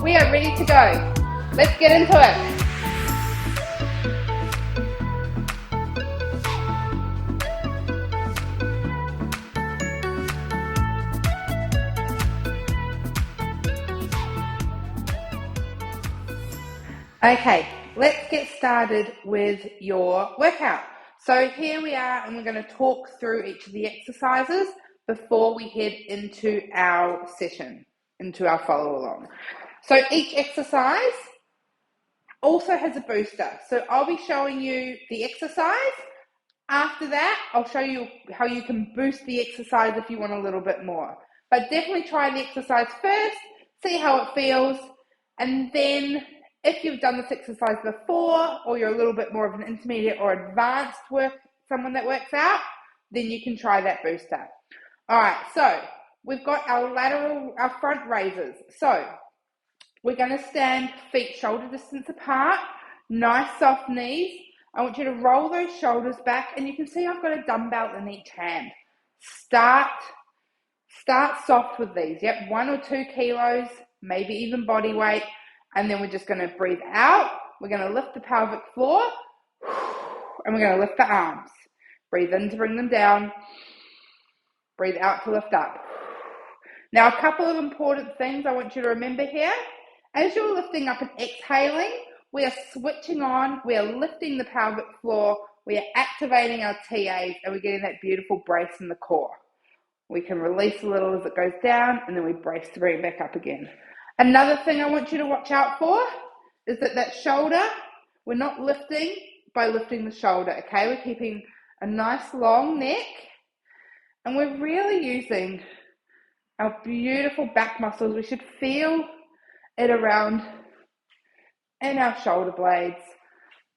We are ready to go. Let's get into it. Okay, let's get started with your workout. So here we are, and we're going to talk through each of the exercises before we head into our session, into our follow along. So each exercise also has a booster. So I'll be showing you the exercise. After that, I'll show you how you can boost the exercise if you want a little bit more. But definitely try the exercise first, see how it feels, and then if you've done this exercise before, or you're a little bit more of an intermediate or advanced someone that works out, then you can try that booster. All right, so we've got our front raises. So we're going to stand feet shoulder distance apart, nice soft knees. I want you to roll those shoulders back, and you can see I've got a dumbbell in each hand. Start soft with these. Yep, 1 or 2 kilos, maybe even body weight. And then we're just going to breathe out. We're going to lift the pelvic floor, and we're going to lift the arms. Breathe in to bring them down. Breathe out to lift up. Now, a couple of important things I want you to remember here. As you're lifting up and exhaling, we are switching on, we are lifting the pelvic floor, we are activating our TAs, and we're getting that beautiful brace in the core. We can release a little as it goes down, and then we brace to bring it back up again. Another thing I want you to watch out for is that shoulder, we're not lifting by lifting the shoulder, okay? We're keeping a nice long neck, and we're really using our beautiful back muscles. We should feel it around in our shoulder blades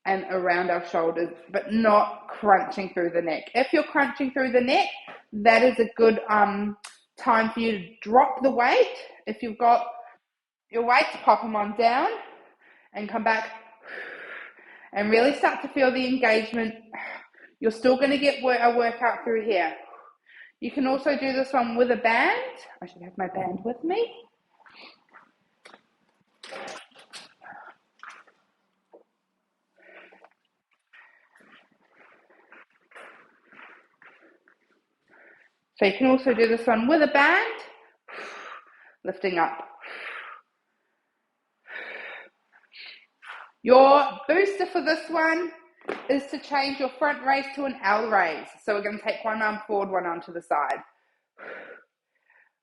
and around our shoulders, but not crunching through the neck. If you're crunching through the neck, that is a good time for you to drop the weight. If you've got your weights, pop them on down and come back and really start to feel the engagement. You're still going to get a workout through here. You can also do this one with a band. I should have my band with me. So you can also do this one with a band, lifting up. Your booster for this one is to change your front raise to an L raise. So we're going to take one arm forward, one arm to the side.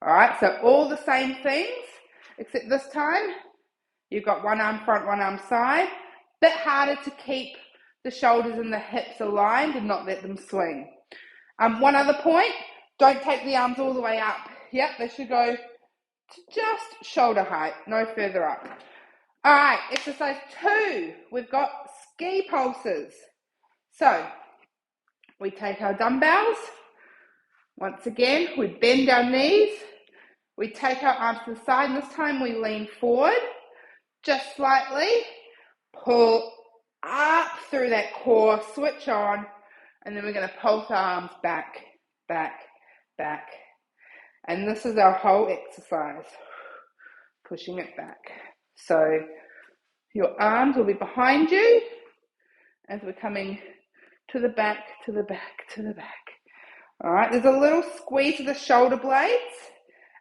All right, so all the same things, except this time you've got one arm front, one arm side. Bit harder to keep the shoulders and the hips aligned and not let them swing. One other point, don't take the arms all the way up. Yep, they should go to just shoulder height, no further up. All right, exercise 2, we've got ski pulses. So we take our dumbbells. Once again, we bend our knees. We take our arms to the side, and this time we lean forward just slightly. Pull up through that core, switch on, and then we're going to pulse our arms back, back, back. And this is our whole exercise, pushing it back. So your arms will be behind you as we're coming to the back, to the back, to the back. All right, there's a little squeeze of the shoulder blades,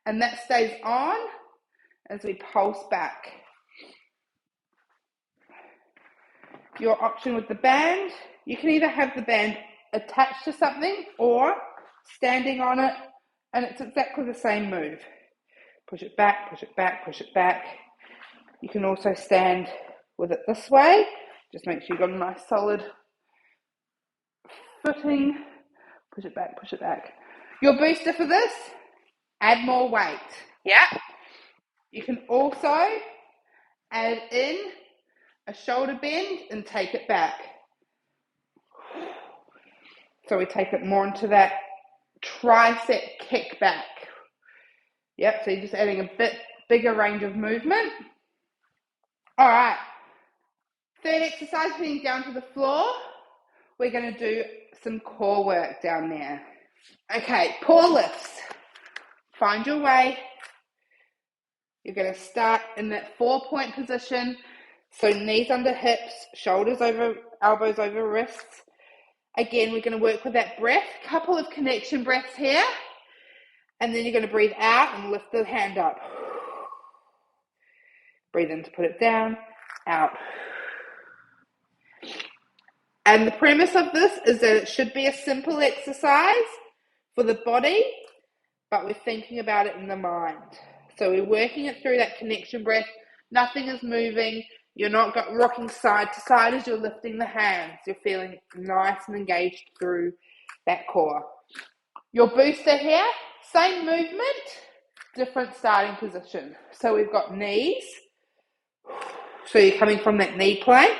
and that stays on as we pulse back. Your option with the band, you can either have the band attached to something or standing on it, and it's exactly the same move. Push it back, push it back, push it back. You can also stand with it this way. Just make sure you've got a nice solid footing. Push it back, push it back. Your booster for this, add more weight. Yeah. You can also add in a shoulder bend and take it back. So we take it more into that tricep kick back. Yep, so you're just adding a bit bigger range of movement. All right, third exercise, heading down to the floor. We're going to do some core work down there. Okay, core lifts. Find your way. You're going to start in that 4-point position. So knees under hips, shoulders over, elbows over wrists. Again, we're going to work with that breath. Couple of connection breaths here. And then you're going to breathe out and lift the hand up. Breathe in to put it down, out. And the premise of this is that it should be a simple exercise for the body, but we're thinking about it in the mind. So we're working it through that connection breath. Nothing is moving. You're not rocking side to side as you're lifting the hands. You're feeling nice and engaged through that core. Your booster here, same movement, different starting position. So we've got knees. So you're coming from that knee plank.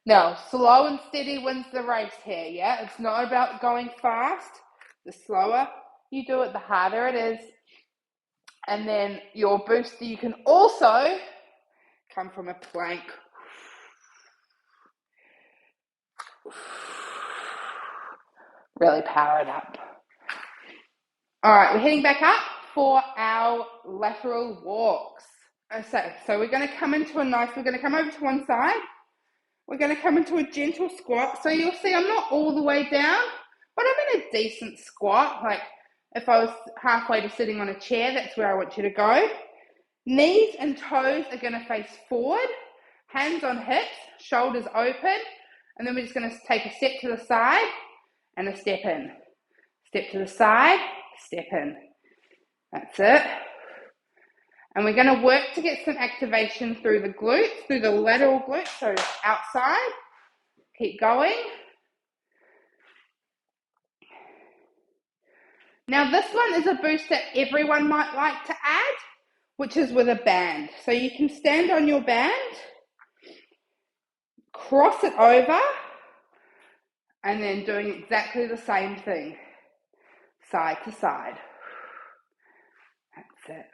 Now, slow and steady wins the race here, yeah? It's not about going fast. The slower you do it, the harder it is. And then your booster, you can also come from a plank. Really power it up. All right, we're heading back up for our lateral walks. So we're going to come into we're going to come over to one side. We're going to come into a gentle squat. So you'll see I'm not all the way down, but I'm in a decent squat. Like if I was halfway to sitting on a chair, that's where I want you to go. Knees and toes are going to face forward, hands on hips, shoulders open, and then we're just going to take a step to the side and a step in. Step to the side, step in. That's it. And we're going to work to get some activation through the glutes, through the lateral glutes, so outside. Keep going. Now this one is a boost that everyone might like to add, which is with a band. So you can stand on your band, cross it over, and then doing exactly the same thing, side to side. That's it.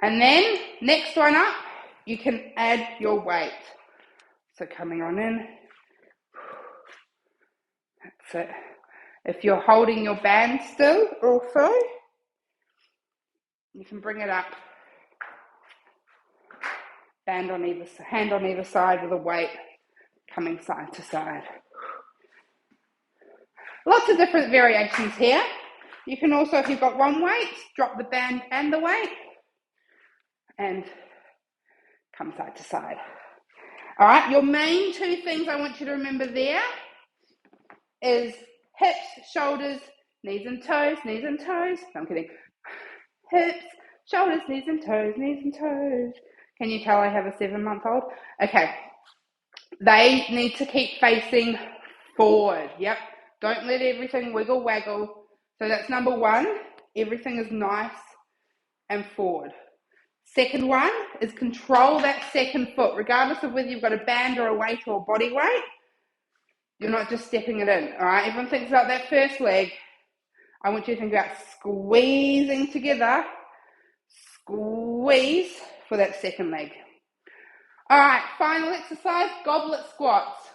And then, next one up, you can add your weight. So coming on in. That's it. If you're holding your band still, also, you can bring it up. Hand on either side with a weight coming side to side. Lots of different variations here. You can also, if you've got one weight, drop the band and the weight and come side to side. All right, your main two things I want you to remember there is hips, shoulders, knees and toes, knees and toes. No, I'm kidding. Hips, shoulders, knees and toes, knees and toes. Can you tell I have a 7-month-old? Okay. They need to keep facing forward. Yep. Don't let everything wiggle waggle. So that's number one. Everything is nice and forward. Second one is control that second foot, regardless of whether you've got a band or a weight or a body weight. You're not just stepping it in, all right? Everyone thinks about that first leg. I want you to think about squeezing together. Squeeze for that second leg. All right, final exercise, goblet squats.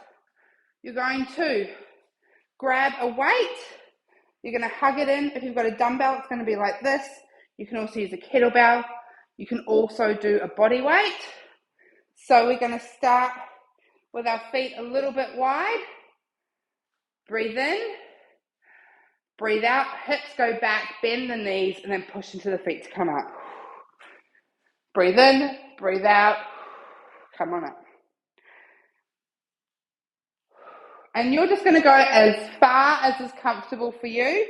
You're going to grab a weight. You're going to hug it in. If you've got a dumbbell, it's going to be like this. You can also use a kettlebell. You can also do a body weight. So we're going to start with our feet a little bit wide. Breathe in. Breathe out. Hips go back. Bend the knees and then push into the feet to come up. Breathe in. Breathe out. Come on up. And you're just going to go as far as is comfortable for you.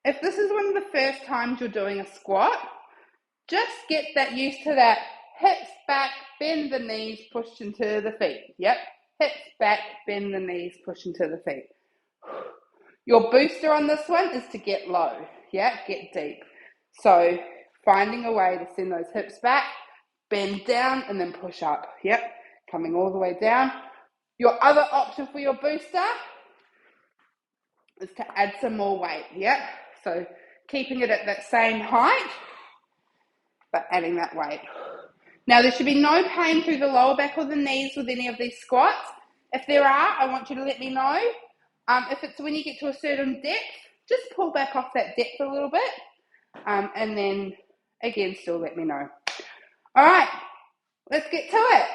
If this is one of the first times you're doing a squat, just get that used to that. Hips back, bend the knees, push into the feet. Yep. Hips back, bend the knees, push into the feet. Your booster on this one is to get low. Yeah, get deep. So finding a way to send those hips back, bend down, and then push up. Yep. Coming all the way down. Your other option for your booster is to add some more weight. Yep. So keeping it at that same height, but adding that weight. Now, there should be no pain through the lower back or the knees with any of these squats. If there are, I want you to let me know. If it's when you get to a certain depth, just pull back off that depth a little bit. And then again, still let me know. All right, let's get to it.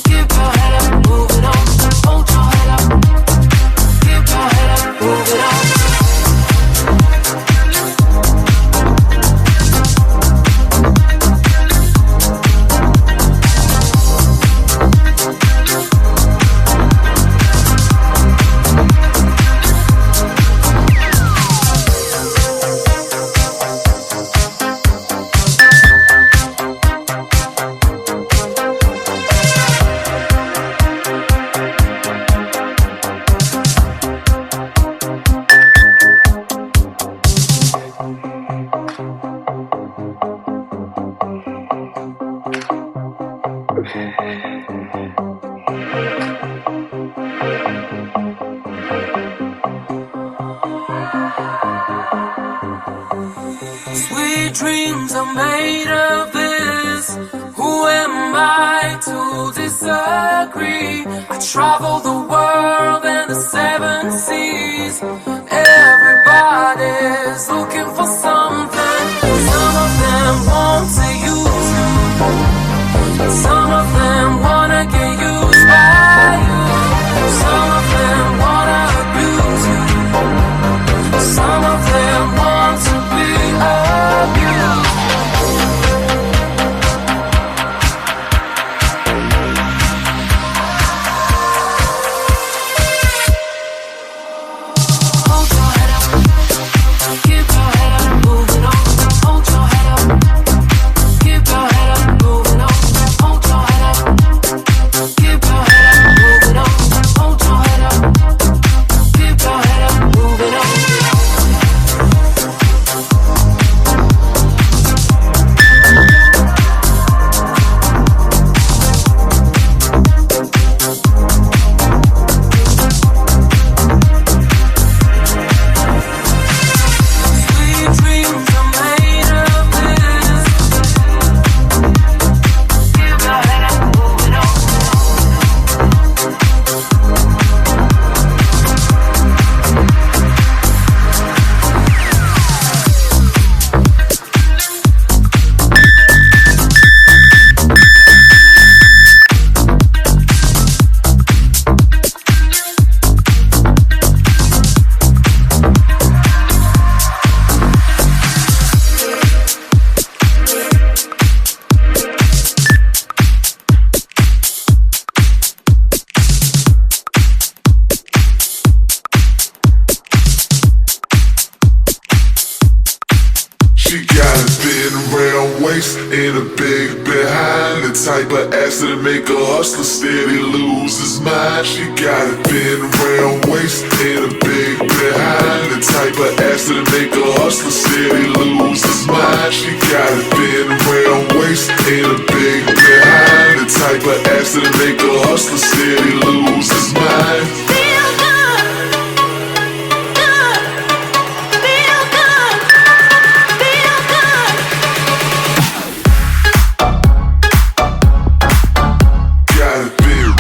Keep your head up, moving on. Sweet dreams are made of this. Who am I to disagree? I travel the world and the seven seas. Everybody's looking for something. Some of them want to use you. Some of them wanna get used by you. Some of them wanna abuse you. Some of them want to be abused. Hold your head up, keep your head up, moving on. Hold your head up, keep your head up, moving on. Hold your head up, keep your head up, moving on. Hold your head up, keep your head up, moving on. Sweet dreams are made of this. Keep your head up, moving on. She got a thin round waist and a big behind, the type of ass that'll make a hustler steady lose his mind. She got a thin round waist and a big behind, the type of ass that'll make a hustler steady lose his mind. She got a thin round waist and a big behind, the type of ass that'll make a hustler steady lose his mind. Feel good, good, feel good, feel good. Got a thin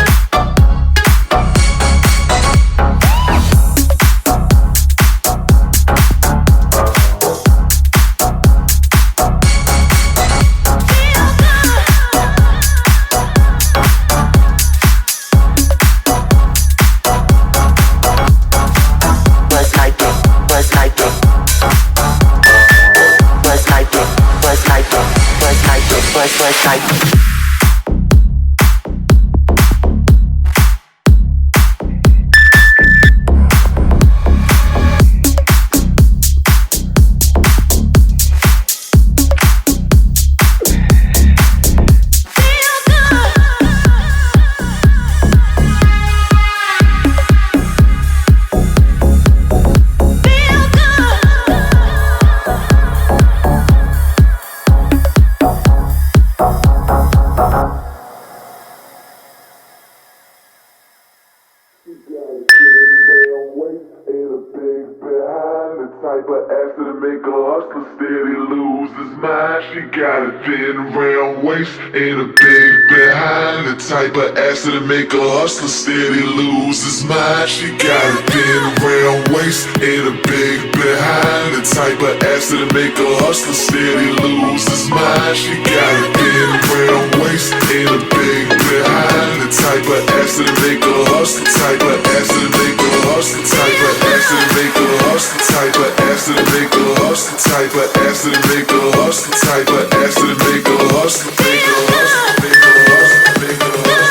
type of ass that'll make a hustler steady lose his mind. She got a thin round waist and a big behind, the type of ass that'll make a hustler steady lose his mind. She got a thin round waist and a big behind, the type of ass that'll make a hustler steady lose his mind. She got a thin round waist and a big behind, the type of ass that'll make a hustler, type of ass that'll make a hustler, type of ass that'll make a hustler, type of ass that'll make a hustler, type of ass that'll make a hustler, type of ass that'll make a hustler, make a hustler, make a hustler, make a hustler.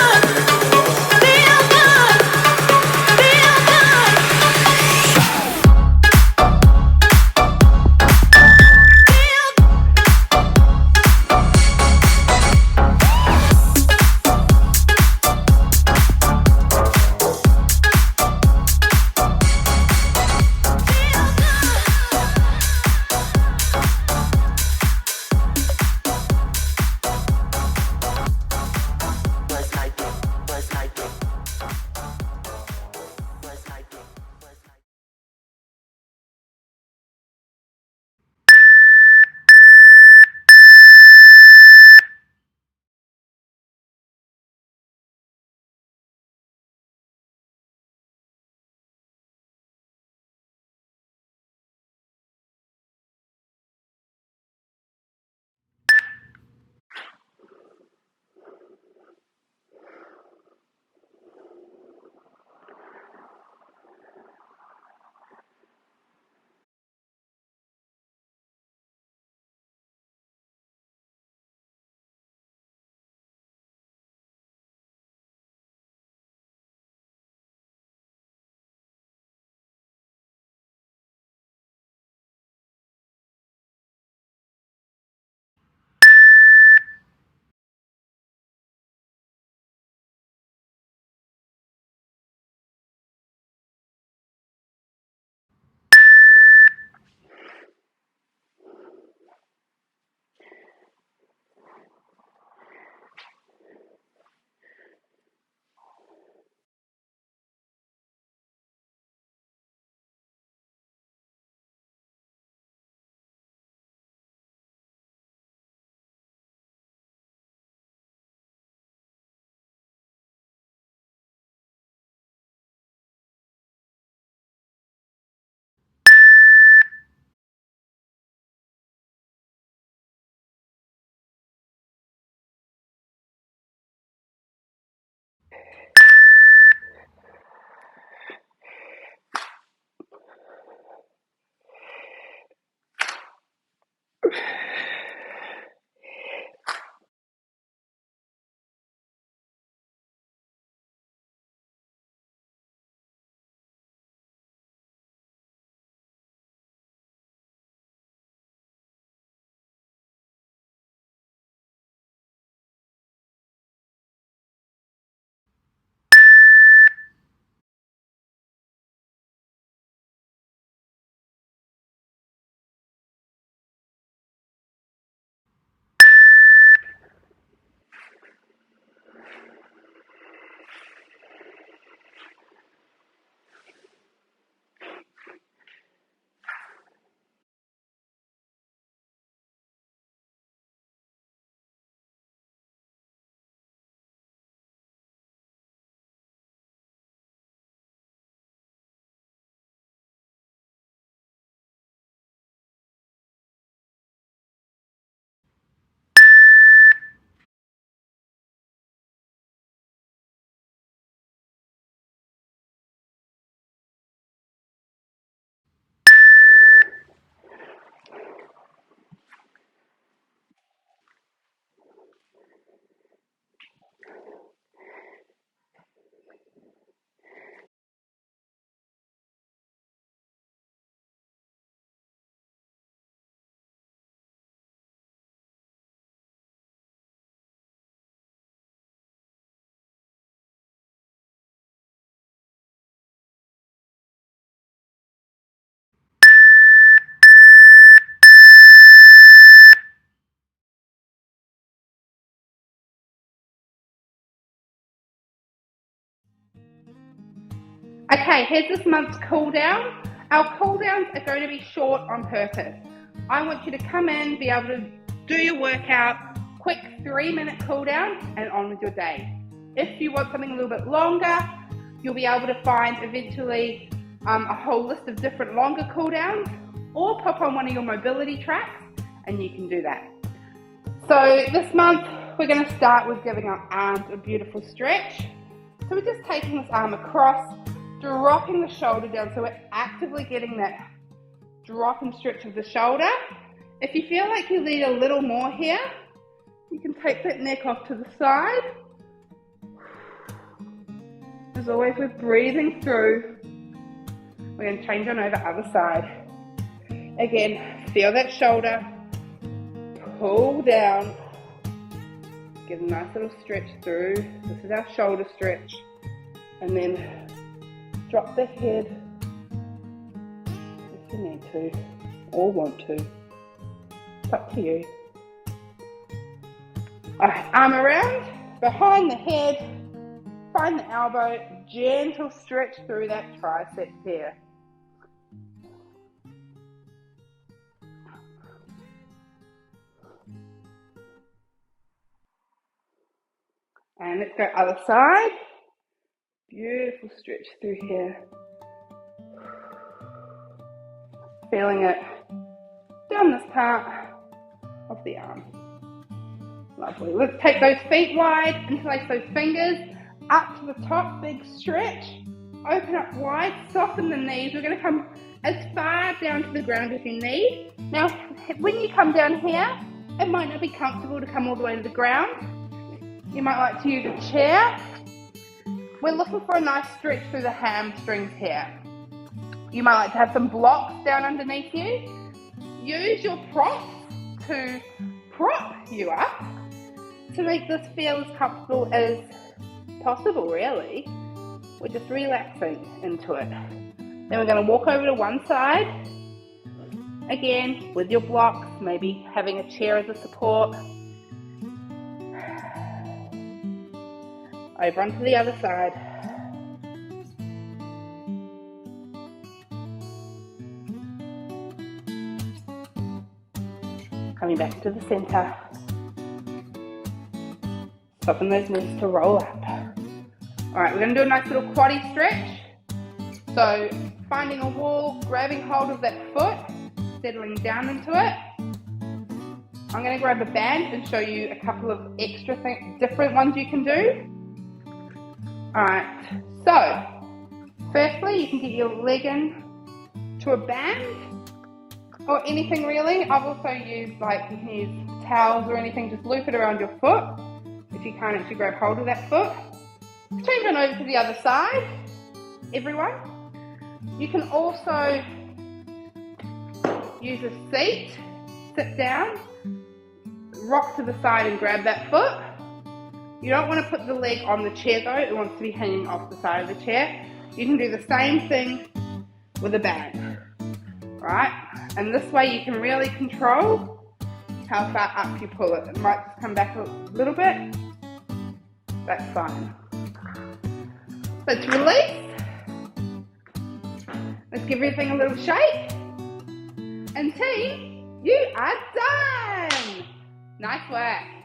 Okay, here's this month's cool down. Our cool downs are going to be short on purpose. I want you to come in, be able to do your workout, quick 3-minute cool down, and on with your day. If you want something a little bit longer, you'll be able to find eventually a whole list of different longer cool downs, or pop on one of your mobility tracks and you can do that. So this month we're going to start with giving our arms a beautiful stretch. So we're just taking this arm across, dropping the shoulder down, so we're actively getting that drop and stretch of the shoulder. If you feel like you need a little more here, you can take that neck off to the side. As always, we're breathing through. We're going to change on over other side. Again, feel that shoulder, pull down, get a nice little stretch through. This is our shoulder stretch. And then drop the head if you need to or want to. It's up to you. Alright, arm around, behind the head, find the elbow, gentle stretch through that tricep here. And let's go other side. Beautiful stretch through here. Feeling it down this part of the arm. Lovely. Let's take those feet wide, interlace those fingers up to the top, big stretch. Open up wide, soften the knees. We're going to come as far down to the ground as you need. Now, when you come down here, it might not be comfortable to come all the way to the ground. You might like to use a chair. We're looking for a nice stretch through the hamstrings here. You might like to have some blocks down underneath you. Use your props to prop you up to make this feel as comfortable as possible, really. We're just relaxing into it. Then we're going to walk over to one side. Again, with your blocks, maybe having a chair as a support. Over onto the other side. Coming back to the center. Soften those knees to roll up. Alright, we're going to do a nice little quaddy stretch. So, finding a wall, grabbing hold of that foot, settling down into it. I'm going to grab a band and show you a couple of extra different ones you can do. Alright, so firstly you can get your leg in to a band or anything really. I've also used, you can use towels or anything, just loop it around your foot if you can't actually grab hold of that foot. Change on over to the other side, everyone. You can also use a seat, sit down, rock to the side and grab that foot. You don't want to put the leg on the chair though, it wants to be hanging off the side of the chair. You can do the same thing with a band, right? And this way you can really control how far up you pull it. It might just come back a little bit, that's fine. Let's release. Let's give everything a little shake. And team, you are done! Nice work.